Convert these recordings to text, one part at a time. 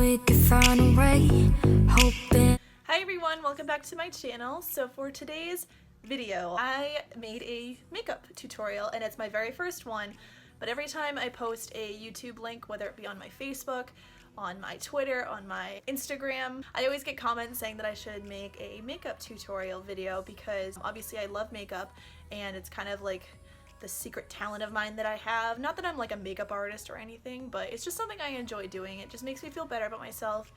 we could find a way, hoping. Hi everyone, welcome back to my channel. So for today's video, I made a makeup tutorial and it's my very first one, but every time I post a YouTube link, whether it be on my Facebook, on my Twitter, on my Instagram, I always get comments saying that I should make a makeup tutorial video because obviously I love makeup and it's kind of like the secret talent of mine that I have. Not that I'm like a makeup artist or anything, but it's just something I enjoy doing. It just makes me feel better about myself,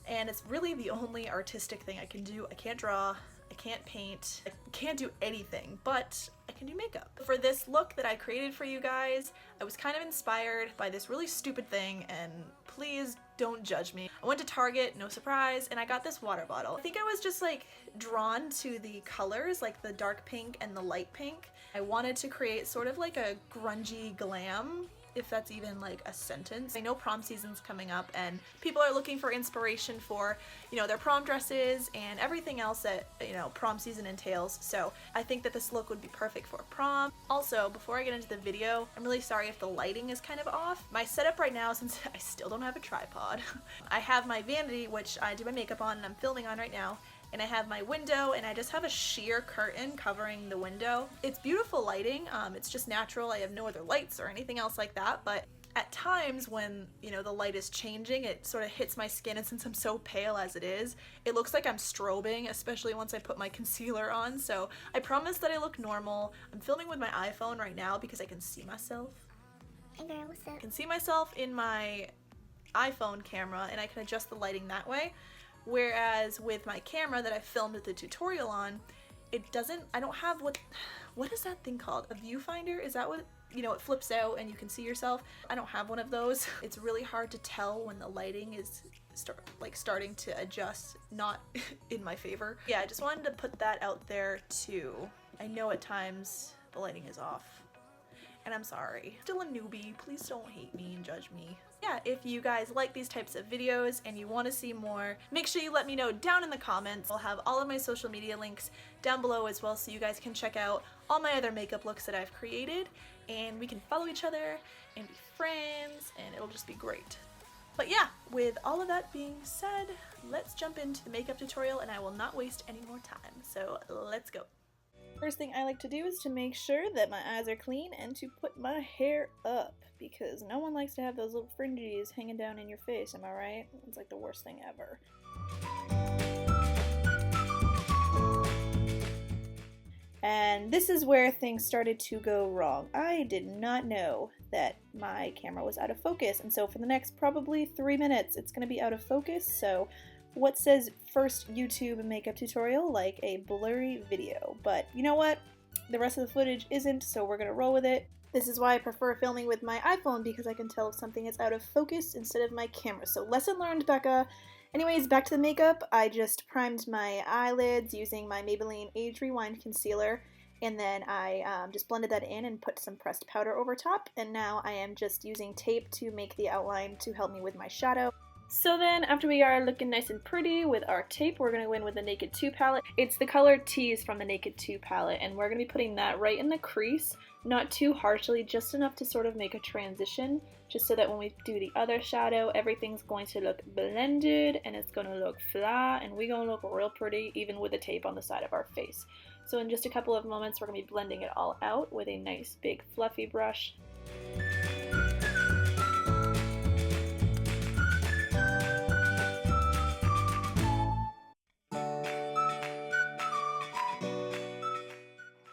and it's really the only artistic thing I can do. I can't draw, I can't paint, I can't do anything, but I can do makeup. For this look that I created for you guys, I was kind of inspired by this really stupid thing, and please don't judge me. I went to Target, no surprise, and I got this water bottle. I think I was just like drawn to the colors, like the dark pink and the light pink. I wanted to create sort of like a grungy glam, if that's even like a sentence. I know prom season's coming up and people are looking for inspiration for, you know, their prom dresses and everything else that, you know, prom season entails. So I think that this look would be perfect for prom. Also, before I get into the video, I'm really sorry if the lighting is kind of off. My setup right now, since I still don't have a tripod, I have my vanity, which I do my makeup on and I'm filming on right now, and I have my window and I just have a sheer curtain covering the window. It's beautiful lighting, it's just natural. I have no other lights or anything else like that, but at times when, you know, the light is changing, it sort of hits my skin, and since I'm so pale as it is, it looks like I'm strobing, especially once I put my concealer on. So I promise that I look normal. I'm filming with my iPhone right now because I can see myself. Hey girl, what's up? I can see myself in my iPhone camera and I can adjust the lighting that way. Whereas with my camera that I filmed the tutorial on, it doesn't, I don't have what is that thing called? A viewfinder? Is that what, you know, it flips out and you can see yourself? I don't have one of those. It's really hard to tell when the lighting is starting to adjust, not in my favor. Yeah, I just wanted to put that out there too. I know at times the lighting is off, and I'm sorry. Still a newbie, please don't hate me and judge me. Yeah, if you guys like these types of videos and you want to see more, make sure you let me know down in the comments. I'll have all of my social media links down below as well, so you guys can check out all my other makeup looks that I've created, and we can follow each other and be friends, and it'll just be great. But yeah, with all of that being said, let's jump into the makeup tutorial and I will not waste any more time. So let's go. First thing I like to do is to make sure that my eyes are clean and to put my hair up, because no one likes to have those little fringes hanging down in your face, am I right? It's like the worst thing ever. And this is where things started to go wrong. I did not know that my camera was out of focus, and so for the next probably 3 minutes it's going to be out of focus. So what says first YouTube makeup tutorial like a blurry video? But you know what? The rest of the footage isn't, so we're gonna roll with it. This is why I prefer filming with my iPhone, because I can tell if something is out of focus instead of my camera. So lesson learned, Becca. Anyways, back to the makeup. I just primed my eyelids using my Maybelline Age Rewind Concealer, and then I just blended that in and put some pressed powder over top, and now I am just using tape to make the outline to help me with my shadow. So then, after we are looking nice and pretty with our tape, we're going to go in with the Naked 2 palette. It's the color Tease from the Naked 2 palette, and we're going to be putting that right in the crease, not too harshly, just enough to sort of make a transition, just so that when we do the other shadow, everything's going to look blended, and it's going to look flat, and we're going to look real pretty, even with the tape on the side of our face. So in just a couple of moments, we're going to be blending it all out with a nice big fluffy brush.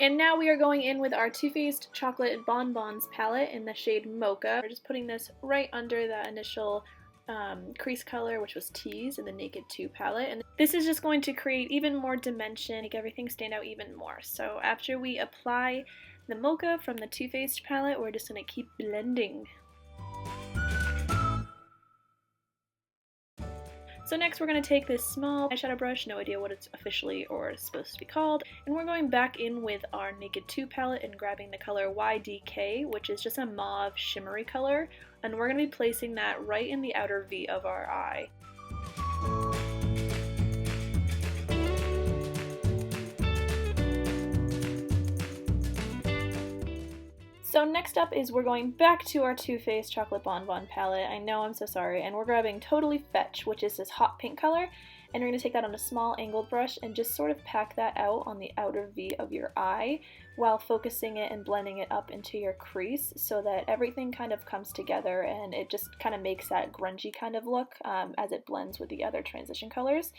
And now we are going in with our Too Faced Chocolate Bonbons palette in the shade Mocha. We're just putting this right under that initial crease color, which was Tease in the Naked 2 palette. And this is just going to create even more dimension, make everything stand out even more. So after we apply the Mocha from the Too Faced palette, we're just going to keep blending. So next we're going to take this small eyeshadow brush, no idea what it's officially or supposed to be called, and we're going back in with our Naked 2 palette and grabbing the color YDK, which is just a mauve shimmery color, and we're going to be placing that right in the outer V of our eye. So next up is we're going back to our Too Faced Chocolate Bonbon palette. I know, I'm so sorry. And we're grabbing Totally Fetch, which is this hot pink color. And we're going to take that on a small angled brush and just sort of pack that out on the outer V of your eye while focusing it and blending it up into your crease so that everything kind of comes together and it just kind of makes that grungy kind of look as it blends with the other transition colors.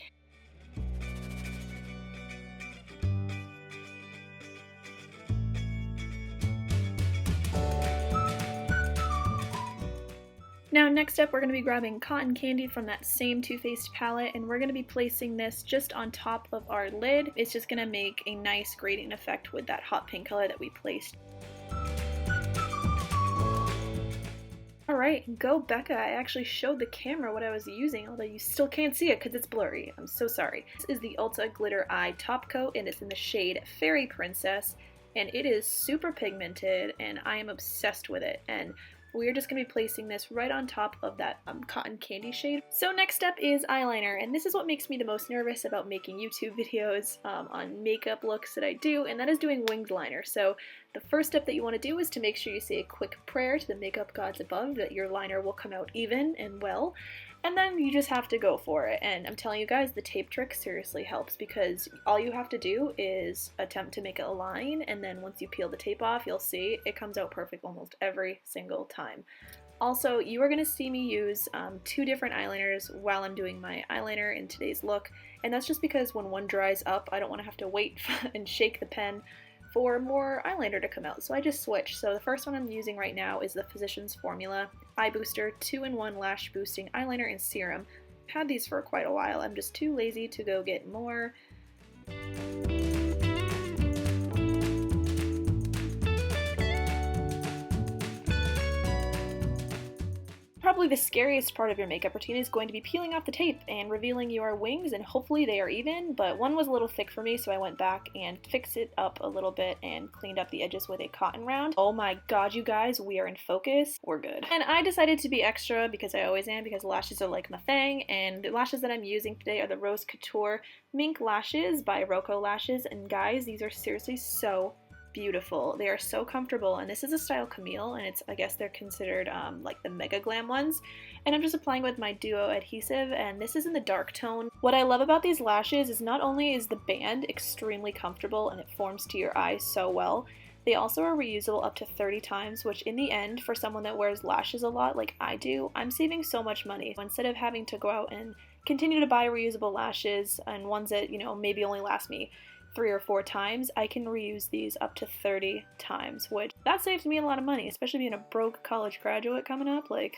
Now next up we're going to be grabbing Cotton Candy from that same Too Faced palette, and we're going to be placing this just on top of our lid. It's just going to make a nice gradient effect with that hot pink color that we placed. Alright, go Becca. I actually showed the camera what I was using, although you still can't see it because it's blurry. I'm so sorry. This is the Ulta Glitter Eye Top Coat, and it's in the shade Fairy Princess, and it is super pigmented, and I am obsessed with it. And we're just going to be placing this right on top of that cotton candy shade. So next up is eyeliner, and this is what makes me the most nervous about making YouTube videos on makeup looks that I do, and that is doing winged liner. So the first step that you want to do is to make sure you say a quick prayer to the makeup gods above that your liner will come out even and well. And then you just have to go for it. And I'm telling you guys, the tape trick seriously helps because all you have to do is attempt to make a line, and then once you peel the tape off, you'll see it comes out perfect almost every single time. Also, you are going to see me use 2 different eyeliners while I'm doing my eyeliner in today's look, and that's just because when one dries up, I don't want to have to wait and shake the pen for more eyeliner to come out, so I just switch. So the first one I'm using right now is the Physicians Formula Eye Booster 2-in-1 Lash Boosting Eyeliner in Serum. I've had these for quite a while. I'm just too lazy to go get more. Probably the scariest part of your makeup routine is going to be peeling off the tape and revealing your wings, and hopefully they are even, but one was a little thick for me, so I went back and fixed it up a little bit and cleaned up the edges with a cotton round. Oh my god, you guys, we are in focus. We're good. And I decided to be extra, because I always am, because lashes are like my thing, and the lashes that I'm using today are the Rose Couture Mink Lashes by Roco Lashes, and guys, these are seriously so beautiful. They are so comfortable, and this is a style Camille, and it's, I guess they're considered like the Mega Glam ones, and I'm just applying with my Duo adhesive, and this is in the dark tone. What I love about these lashes is not only is the band extremely comfortable and it forms to your eyes so well, they also are reusable up to 30 times, which in the end, for someone that wears lashes a lot like I do, I'm saving so much money. Instead of having to go out and continue to buy reusable lashes and ones that, you know, maybe only last me 3 or 4 times, I can reuse these up to 30 times, which that saves me a lot of money, especially being a broke college graduate coming up. Like,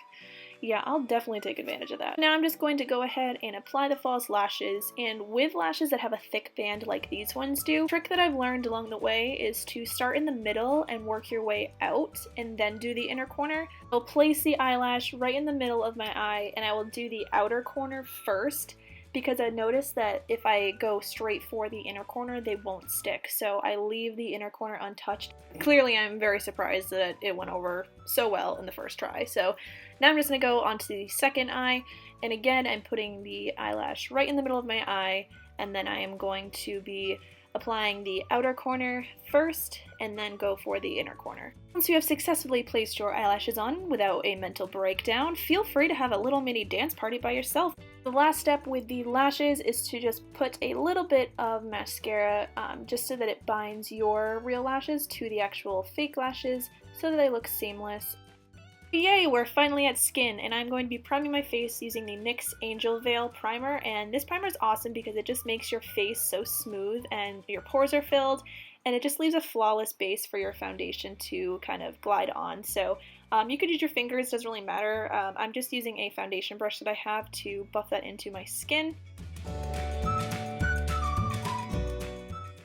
yeah, I'll definitely take advantage of that. Now I'm just going to go ahead and apply the false lashes, and with lashes that have a thick band like these ones do, the trick that I've learned along the way is to start in the middle and work your way out and then do the inner corner. I'll place the eyelash right in the middle of my eye, and I will do the outer corner first, because I noticed that if I go straight for the inner corner, they won't stick. So I leave the inner corner untouched. Clearly, I'm very surprised that it went over so well in the first try. So now I'm just going to go onto the second eye. And again, I'm putting the eyelash right in the middle of my eye. And then I am going to be applying the outer corner first and then go for the inner corner. Once you have successfully placed your eyelashes on without a mental breakdown, feel free to have a little mini dance party by yourself. The last step with the lashes is to just put a little bit of mascara just so that it binds your real lashes to the actual fake lashes so that they look seamless. Yay, we're finally at skin, and I'm going to be priming my face using the NYX Angel Veil Primer, and this primer is awesome because it just makes your face so smooth and your pores are filled, and it just leaves a flawless base for your foundation to kind of glide on. So you could use your fingers, doesn't really matter. I'm just using a foundation brush that I have to buff that into my skin.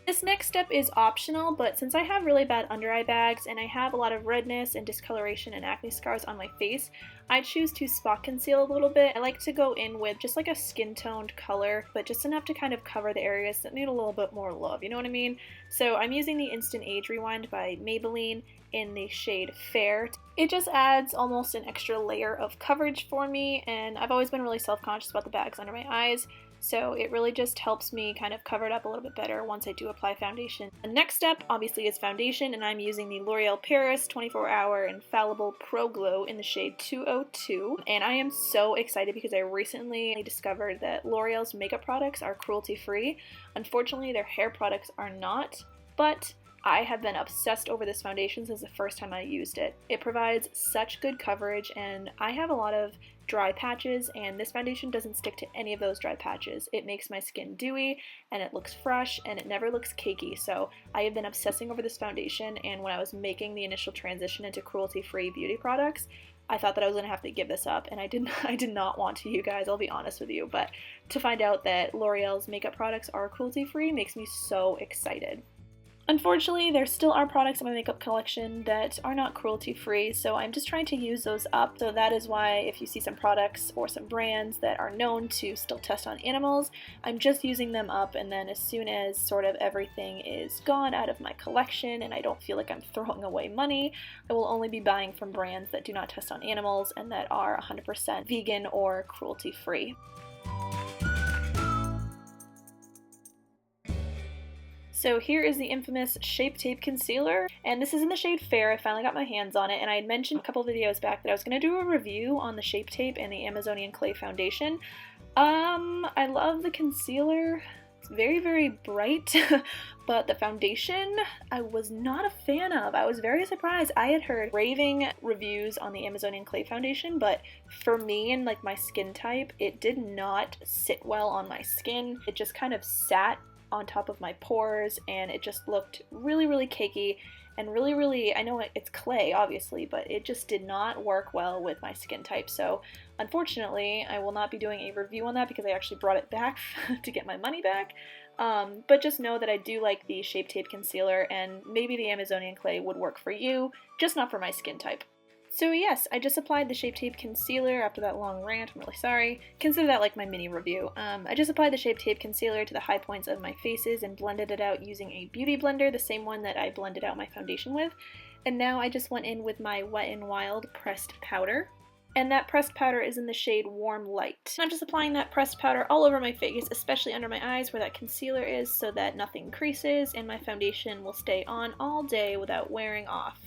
This next step is optional, but since I have really bad under eye bags and I have a lot of redness and discoloration and acne scars on my face, I choose to spot conceal a little bit. I like to go in with just like a skin toned color, but just enough to kind of cover the areas that need a little bit more love, you know what I mean? So I'm using the Instant Age Rewind by Maybelline in the shade Fair. It just adds almost an extra layer of coverage for me, and I've always been really self-conscious about the bags under my eyes. so it really just helps me kind of cover it up a little bit better once I do apply foundation. The next step obviously is foundation, and I'm using the L'Oreal Paris 24-Hour Infallible Pro Glow in the shade 202, and I am so excited because I recently discovered that L'Oreal's makeup products are cruelty-free. Unfortunately, their hair products are not, but I have been obsessed over this foundation since the first time I used it. It provides such good coverage, and I have a lot of dry patches, and this foundation doesn't stick to any of those dry patches. It makes my skin dewy, and it looks fresh, and it never looks cakey, so I have been obsessing over this foundation, and when I was making the initial transition into cruelty-free beauty products, I thought that I was going to have to give this up, and I did not want to, you guys, I'll be honest with you, but to find out that L'Oreal's makeup products are cruelty-free makes me so excited. Unfortunately, there still are products in my makeup collection that are not cruelty-free, so I'm just trying to use those up. So that is why if you see some products or some brands that are known to still test on animals, I'm just using them up, and then as soon as sort of everything is gone out of my collection and I don't feel like I'm throwing away money, I will only be buying from brands that do not test on animals and that are 100% vegan or cruelty-free. So here is the infamous Shape Tape Concealer, and this is in the shade Fair. I finally got my hands on it, and I had mentioned a couple videos back that I was going to do a review on the Shape Tape and the Amazonian Clay Foundation. I love the concealer. It's very, very bright, but the foundation I was not a fan of. I was very surprised. I had heard raving reviews on the Amazonian Clay Foundation, but for me and like my skin type, it did not sit well on my skin. It just kind of sat on top of my pores, and it just looked really, really cakey and really, I know it's clay obviously, but it just did not work well with my skin type. So unfortunately, I will not be doing a review on that because I actually brought it back to get my money back. But just know that I do like the Shape Tape Concealer, and maybe the Amazonian Clay would work for you, just not for my skin type. So yes, I just applied the Shape Tape Concealer after that long rant. I'm really sorry. Consider that like my mini review. I just applied the Shape Tape Concealer to the high points of my faces and blended it out using a beauty blender, the same one that I blended out my foundation with. And now I just went in with my Wet n Wild pressed powder. And that pressed powder is in the shade Warm Light. I'm just applying that pressed powder all over my face, especially under my eyes where that concealer is, so that nothing creases and my foundation will stay on all day without wearing off.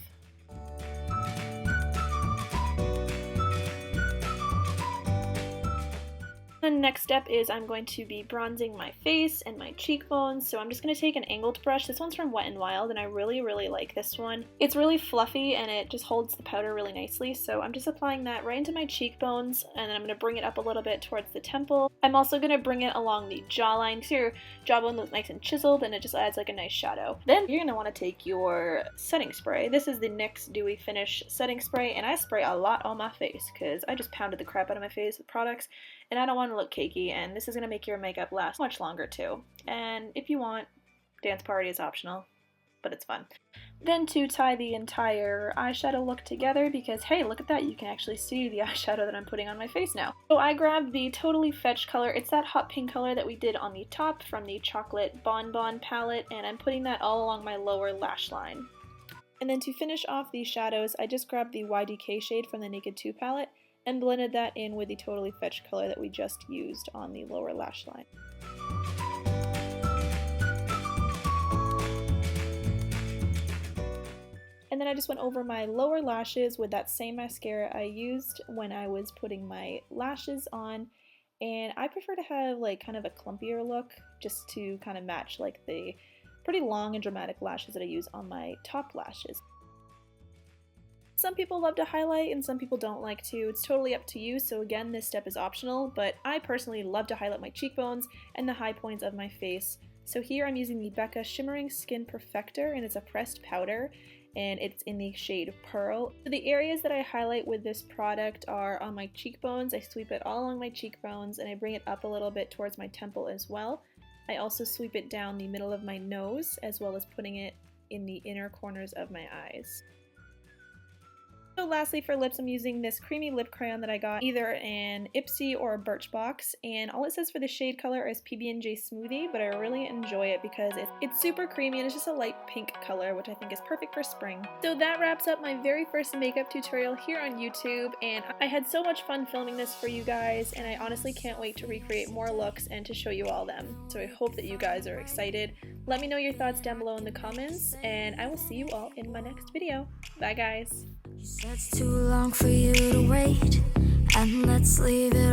The next step is I'm going to be bronzing my face and my cheekbones, so I'm just going to take an angled brush. This one's from Wet n Wild, and I really like this one. It's really fluffy, and it just holds the powder really nicely, so I'm just applying that right into my cheekbones, and then I'm going to bring it up a little bit towards the temple. I'm also going to bring it along the jawline, so your jawbone looks nice and chiseled, and it just adds like a nice shadow. Then you're going to want to take your setting spray. This is the NYX Dewy Finish setting spray, and I spray a lot on my face because I just pounded the crap out of my face with products, and I don't want to look cakey, and this is going to make your makeup last much longer too. And if you want, dance party is optional, but it's fun. Then to tie the entire eyeshadow look together, because hey, look at that, you can actually see the eyeshadow that I'm putting on my face now. So I grabbed the Totally Fetch color. It's that hot pink color that we did on the top from the Chocolate Bonbon palette, and I'm putting that all along my lower lash line. And then to finish off these shadows, I just grabbed the YDK shade from the Naked 2 palette and blended that in with the Totally Fetch color that we just used on the lower lash line. And then I just went over my lower lashes with that same mascara I used when I was putting my lashes on, and I prefer to have like kind of a clumpier look just to kind of match like the pretty long and dramatic lashes that I use on my top lashes. Some people love to highlight and some people don't like to. It's totally up to you, so again, this step is optional, but I personally love to highlight my cheekbones and the high points of my face. So here I'm using the Becca Shimmering Skin Perfector, and it's a pressed powder, and it's in the shade Pearl. So the areas that I highlight with this product are on my cheekbones. I sweep it all along my cheekbones, and I bring it up a little bit towards my temple as well. I also sweep it down the middle of my nose, as well as putting it in the inner corners of my eyes. So lastly for lips, I'm using this creamy lip crayon that I got either in Ipsy or Birchbox, and all it says for the shade color is PB&J Smoothie, but I really enjoy it because it's super creamy and it's just a light pink color, which I think is perfect for spring. So that wraps up my very first makeup tutorial here on YouTube, and I had so much fun filming this for you guys, and I honestly can't wait to recreate more looks and to show you all them. So I hope that you guys are excited. Let me know your thoughts down below in the comments, and I will see you all in my next video. Bye guys! He said it's too long for you to wait, and let's leave it